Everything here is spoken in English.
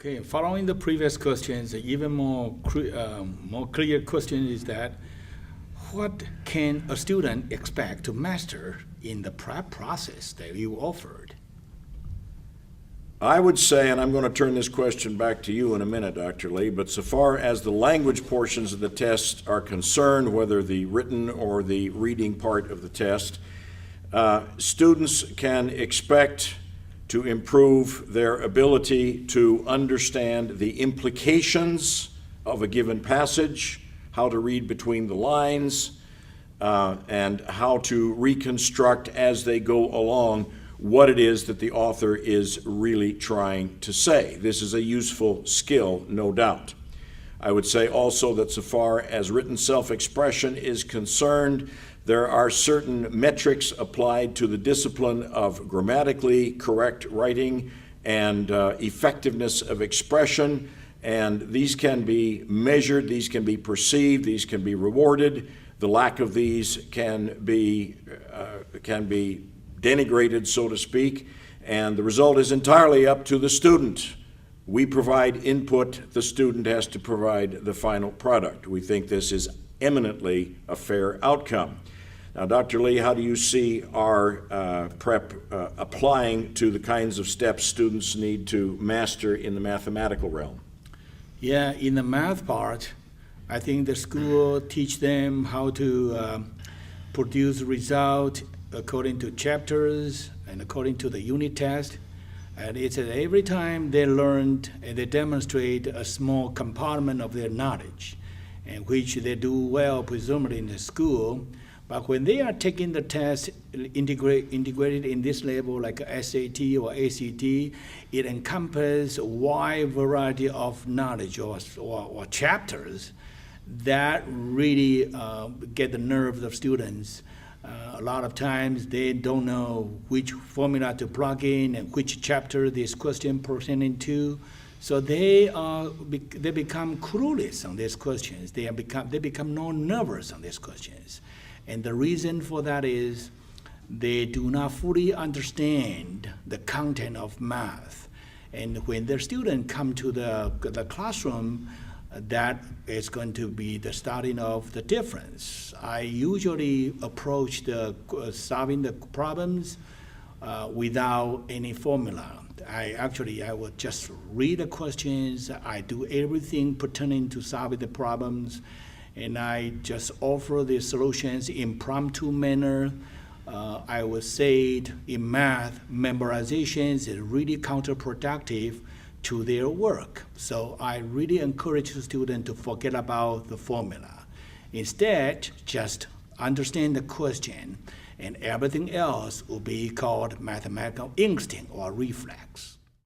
Okay, following the previous questions, even more clear question is that what can a student expect to master in the prep process that you offered? I would say, and I'm going to turn this question back to you in a minute, Dr. Lee, but so far as the language portions of the test are concerned, whether the written or the reading part of the test, students can expect to improve their ability to understand the implications of a given passage, how to read between the lines, and how to reconstruct as they go along what it is that the author is really trying to say. This is a useful skill, no doubt. I would say also that so far as written self-expression is concerned, there are certain metrics applied to the discipline of grammatically correct writing and effectiveness of expression, and these can be measured, these can be perceived, these can be rewarded. The lack of these can be denigrated, so to speak, and the result is entirely up to the student. We provide input, the student has to provide the final product. We think this is eminently a fair outcome. Now, Dr. Lee, how do you see our prep applying to the kinds of steps students need to master in the mathematical realm? Yeah, in the math part, I think the school teach them how to produce result according to chapters and according to the unit test. And it's that every time they learned and they demonstrate a small compartment of their knowledge, and which they do well, presumably in the school. But when they are taking the test integrated in this level, like SAT or ACT, it encompasses a wide variety of knowledge or chapters that really get the nerves of students. A lot of times they don't know which formula to plug in and which chapter this question pertaining to. So they become clueless on these questions. They become more nervous on these questions. And the reason for that is they do not fully understand the content of math. And when the students come to the classroom, that is going to be the starting of the difference. I usually approach solving the problems without any formula. I would just read the questions. I do everything pertaining to solving the problems, and I just offer the solutions in impromptu manner. I would say in math, memorization is really counterproductive to their work. So I really encourage the student to forget about the formula. Instead, just understand the question, and everything else will be called mathematical instinct or reflex.